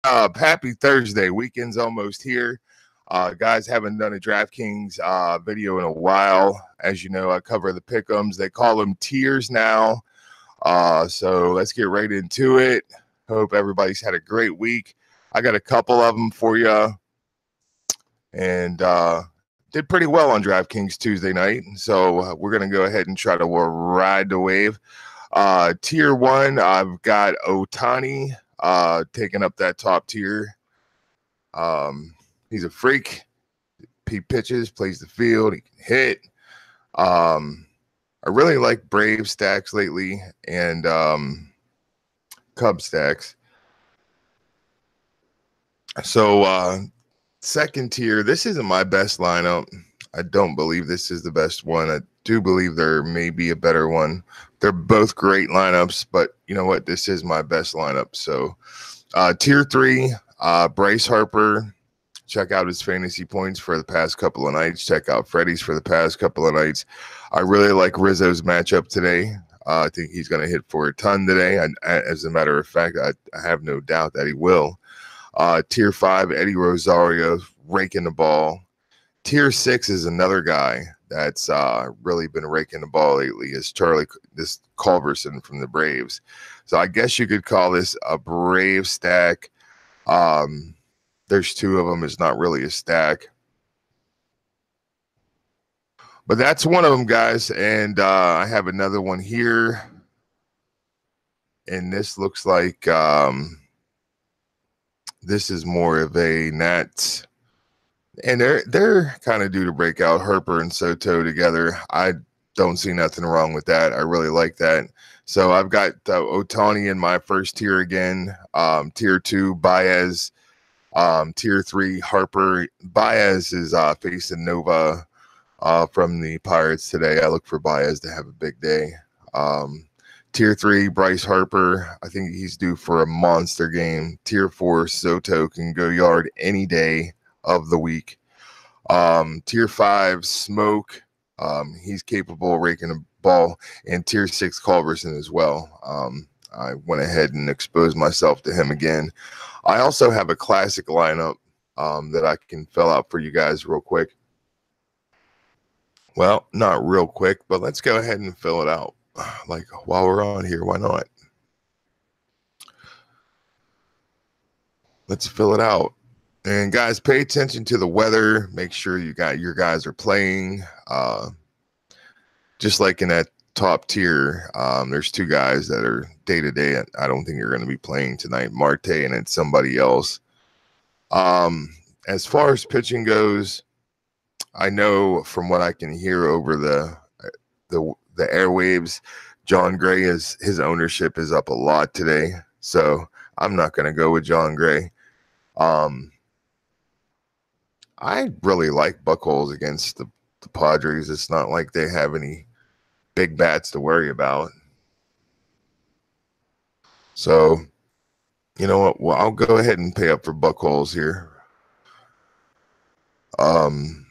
Happy Thursday. Weekend's almost here. Guys, haven't done a DraftKings video in a while. As you know, I cover the pick'ems. They call them tiers now. So let's get right into it. Hope everybody's had a great week. I got a couple of them for you. And did pretty well on DraftKings Tuesday night. So we're going to go ahead and try to ride the wave. Tier 1, I've got Ohtani taking up that top tier. He's a freak. He pitches, plays the field, he can hit. I really like Brave stacks lately and Cub stacks. So second tier, this isn't my best lineup. I don't believe this is the best one. I do believe there may be a better one. They're both great lineups, but you know what? This is my best lineup. So tier 3, Bryce Harper. Check out his fantasy points for the past couple of nights. Check out Freddie's for the past couple of nights. I really like Rizzo's matchup today. I think he's going to hit for a ton today. As a matter of fact, I have no doubt that he will. Tier 5, Eddie Rosario raking the ball. Tier 6 is another guy that's really been raking the ball lately. Is this Culverson from the Braves. So I guess you could call this a Brave stack. There's two of them. It's not really a stack. But that's one of them, guys. And I have another one here. And this looks like this is more of a Nats. And they're kind of due to break out, Harper and Soto together. I don't see nothing wrong with that. I really like that. So I've got Ohtani in my first tier again. Tier 2, Baez. Tier 3, Harper. Baez is facing Nova from the Pirates today. I look for Baez to have a big day. Tier 3, Bryce Harper. I think he's due for a monster game. Tier 4, Soto can go yard any day of the week. Tier 5, Smoke. He's capable of raking a ball. And Tier 6, Culverson as well. I went ahead and exposed myself to him again. I also have a classic lineup that I can fill out for you guys real quick. Well, not real quick, but let's go ahead and fill it out. Like, while we're on here, why not? Let's fill it out. And guys, pay attention to the weather. Make sure your guys are playing. Just like in that top tier, there's two guys that are day-to-day. I don't think you're going to be playing tonight, Marte and it's somebody else. As far as pitching goes, I know from what I can hear over the airwaves, John Gray his ownership is up a lot today. So I'm not going to go with John Gray. I really like Buchholz against the Padres. It's not like they have any big bats to worry about. So, you know what? Well, I'll go ahead and pay up for Buchholz here. And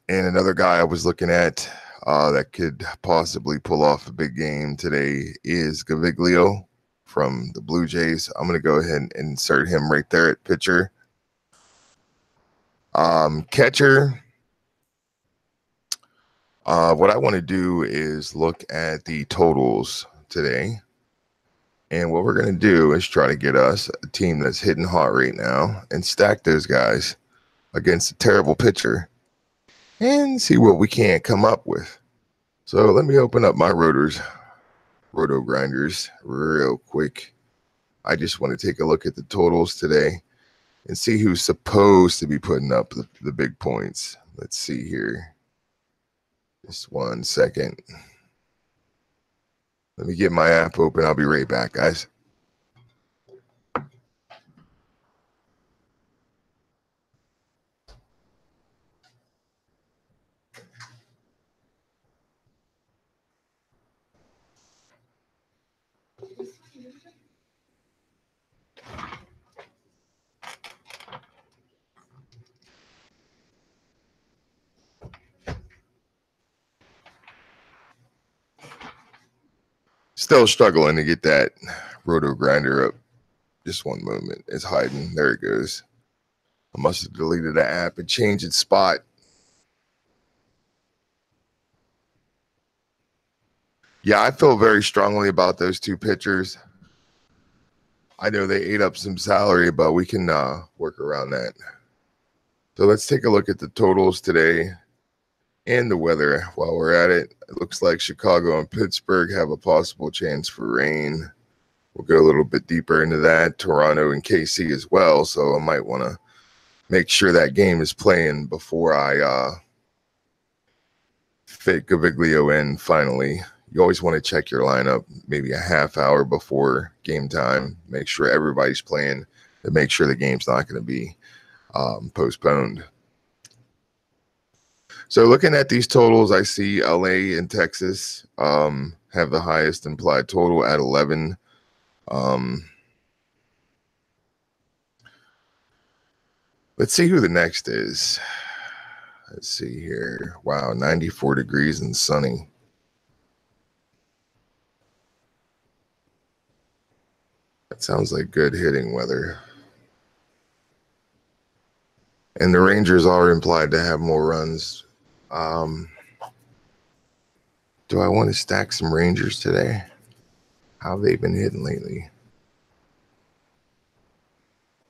another guy I was looking at that could possibly pull off a big game today is Gaviglio from the Blue Jays. I'm going to go ahead and insert him right there at pitcher. Catcher. What I want to do is look at the totals today. And what we're going to do is try to get us a team that's hitting hot right now and stack those guys against a terrible pitcher and see what we can't come up with. So let me open up my roto grinders real quick. I just want to take a look at the totals today and see who's supposed to be putting up the big points. Let's see here. Just 1 second. Let me get my app open. I'll be right back, guys. Still struggling to get that roto grinder up. Just one moment. It's hiding. There it goes. I must have deleted the app and changed its spot. Yeah, I feel very strongly about those two pitchers. I know they ate up some salary, but we can work around that. So let's take a look at the totals today and the weather while we're at it. It looks like Chicago and Pittsburgh have a possible chance for rain. We'll go a little bit deeper into that. Toronto and KC as well. So I might want to make sure that game is playing before I fit Gaviglio in finally. You always want to check your lineup maybe a half hour before game time. Make sure everybody's playing to make sure the game's not going to be postponed. So looking at these totals, I see LA and Texas have the highest implied total at 11. Let's see who the next is. Let's see here. Wow, 94 degrees and sunny. That sounds like good hitting weather. And the Rangers are implied to have more runs. Do I want to stack some Rangers today? How have they been hitting lately?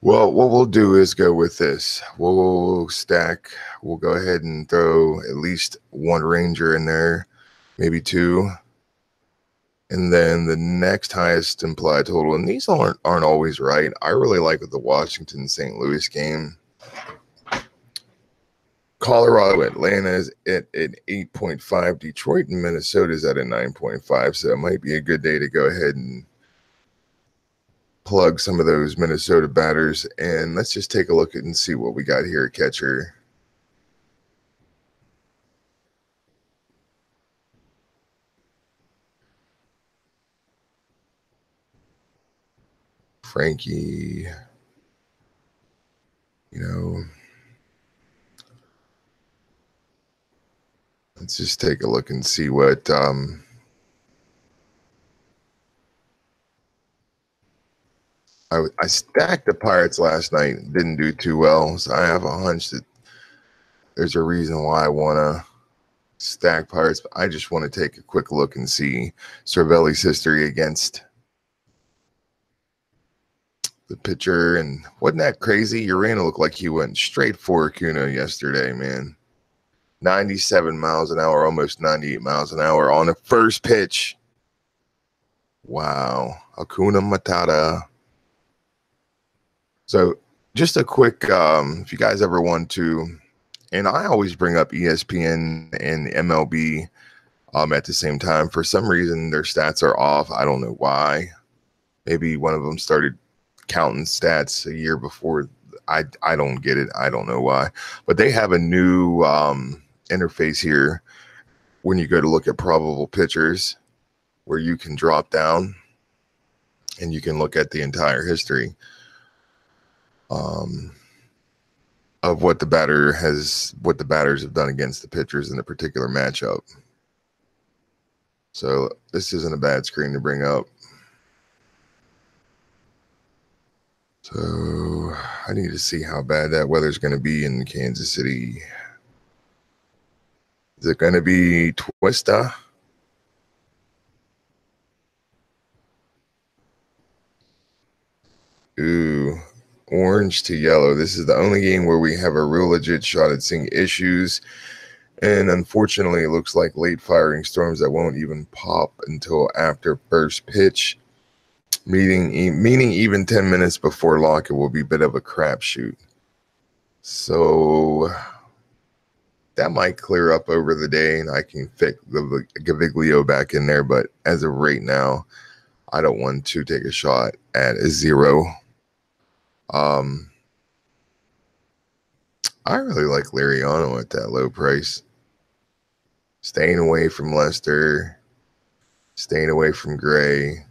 Well, what we'll do is go with this. We'll stack. We'll go ahead and throw at least one Ranger in there, maybe two. And then the next highest implied total, and these aren't always right. I really like the Washington St. Louis game. Colorado, Atlanta is at 8.5. Detroit and Minnesota is at a 9.5. So it might be a good day to go ahead and plug some of those Minnesota batters. And let's just take a look at and see what we got here at catcher. Frankie, let's just take a look and see what I stacked the Pirates last night. Didn't do too well, so I have a hunch that there's a reason why I want to stack Pirates. But I just want to take a quick look and see Cervelli's history against the pitcher. And wasn't that crazy? Urena looked like he went straight for Acuna yesterday, man. 97 miles an hour, almost 98 miles an hour on the first pitch. Wow. Hakuna Matata. So just a quick, if you guys ever want to, and I always bring up ESPN and MLB at the same time. For some reason, their stats are off. I don't know why. Maybe one of them started counting stats a year before. I don't get it. I don't know why. But they have a new interface here when you go to look at probable pitchers where you can drop down and you can look at the entire history of what the batters have done against the pitchers in a particular matchup. So this isn't a bad screen to bring up. So I need to see how bad that weather's going to be in Kansas City. Is it going to be Twista? Ooh, orange to yellow. This is the only game where we have a real legit shot at seeing issues. And unfortunately, it looks like late firing storms that won't even pop until after first pitch. Meaning even 10 minutes before lock, it will be a bit of a crapshoot. So that might clear up over the day, and I can fit the Gaviglio back in there. But as of right now, I don't want to take a shot at a 0. I really like Liriano at that low price. Staying away from Lester, staying away from Gray.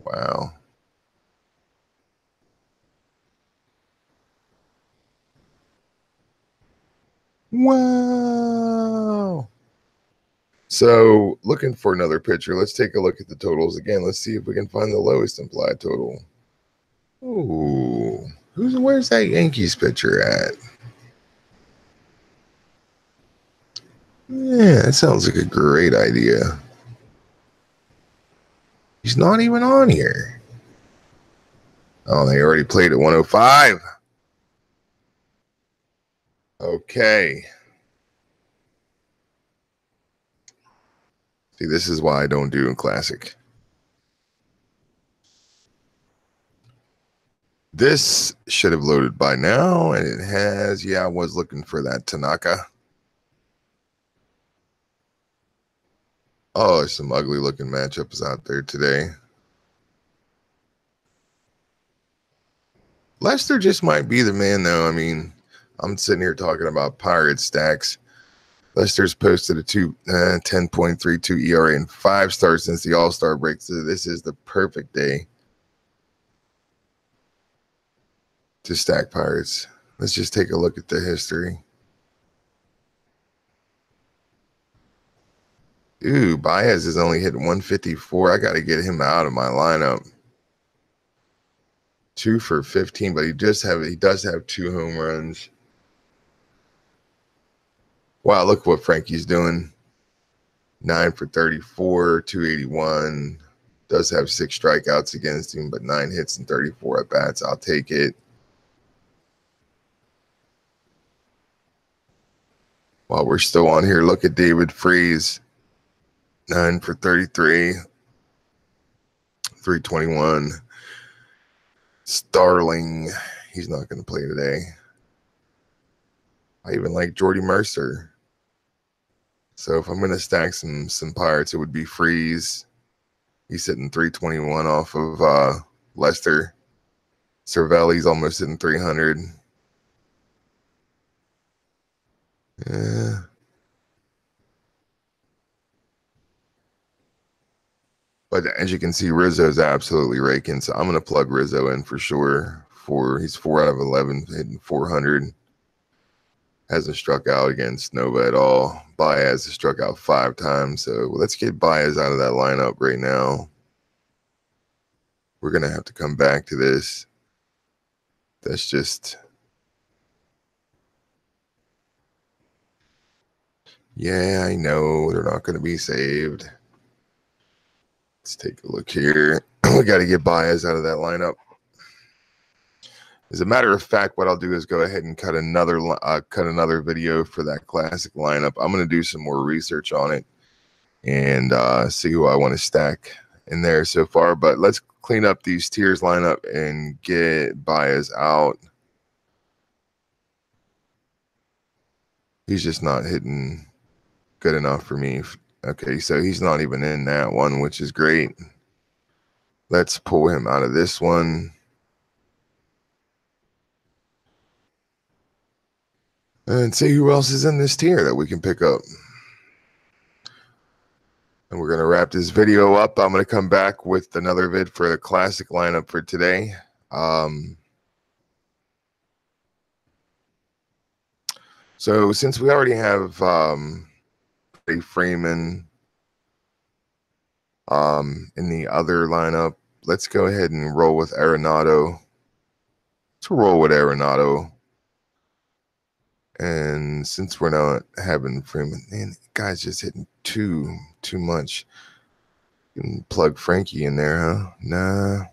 Wow. Wow. So looking for another pitcher. Let's take a look at the totals again. Let's see if we can find the lowest implied total. Ooh, where's that Yankees pitcher at? Yeah, that sounds like a great idea. He's not even on here. Oh, they already played at 105. Okay. See, this is why I don't do in Classic. This should have loaded by now, and it has. Yeah, I was looking for that Tanaka. Oh, there's some ugly looking matchups out there today. Lester just might be the man, though. I mean, I'm sitting here talking about Pirate stacks. Lester's posted a 10.32 ERA and 5 stars since the All-Star break. So this is the perfect day to stack Pirates. Let's just take a look at the history. Ooh, Baez is only hitting 154. I got to get him out of my lineup. 2 for 15, but he does have 2 home runs. Wow, look what Frankie's doing. 9 for 34, 281. Does have 6 strikeouts against him, but 9 hits and 34 at bats. I'll take it. While we're still on here, look at David Freese. 9 for 33, 321. Starling, he's not going to play today. I even like Jordy Mercer. So if I'm going to stack some Pirates, it would be Freese. He's sitting 321 off of Lester. Cervelli's almost hitting 300. Yeah. But as you can see, Rizzo's absolutely raking. So I'm going to plug Rizzo in for sure. He's 4 out of 11, hitting 400. Hasn't struck out against Nova at all. Baez has struck out 5 times. So let's get Baez out of that lineup right now. We're going to have to come back to this. That's just... Yeah, I know. They're not going to be saved. Let's take a look here. We got to get Baez out of that lineup. As a matter of fact, what I'll do is go ahead and cut another video for that classic lineup. I'm going to do some more research on it and see who I want to stack in there so far. But let's clean up these tiers lineup and get Baez out. He's just not hitting good enough for me. Okay, so he's not even in that one, which is great. Let's pull him out of this one. And see who else is in this tier that we can pick up. And we're going to wrap this video up. I'm going to come back with another vid for the classic lineup for today. So since we already have Freeman in the other lineup, let's go ahead and roll with Arenado. Let's roll with Arenado. And since we're not having Freeman, man, guy's just hitting too much. You can plug Frankie in there, huh? Nah.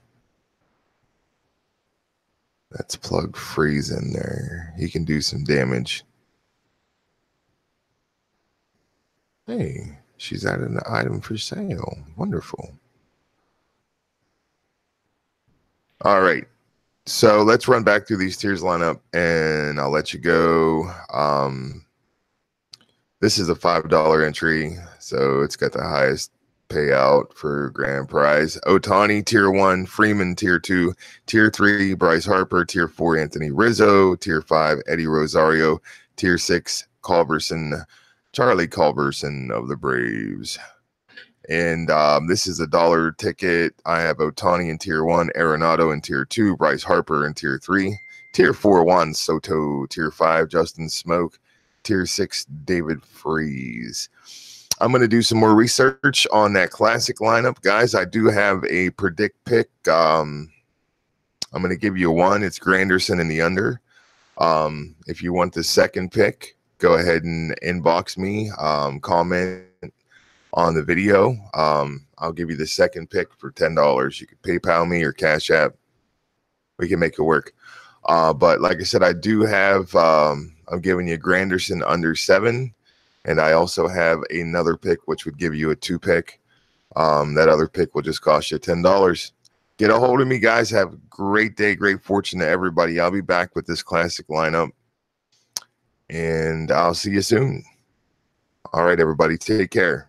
Let's plug Freeze in there. He can do some damage. Hey, she's added an item for sale. Wonderful. All right. So let's run back through these tiers lineup and I'll let you go. This is a $5 entry, so it's got the highest payout for grand prize. Ohtani, tier 1, Freeman, tier 2, tier 3, Bryce Harper, tier 4, Anthony Rizzo, tier 5, Eddie Rosario, tier 6, Charlie Culberson of the Braves. And this is $1 ticket. I have Ohtani in tier 1, Arenado in tier 2, Bryce Harper in tier 3, tier 4, Juan Soto, tier 5, Justin Smoke, tier 6, David Freese. I'm going to do some more research on that classic lineup. Guys, I do have a predict pick I'm going to give you one. It's Granderson in the under. If you want the second pick, go ahead and inbox me, comment on the video. I'll give you the second pick for $10. You can PayPal me or Cash App. We can make it work. But like I said, I do have, I'm giving you Granderson under 7. And I also have another pick, which would give you a 2 pick. That other pick will just cost you $10. Get a hold of me, guys. Have a great day, great fortune to everybody. I'll be back with this classic lineup, and I'll see you soon. All right, everybody, take care.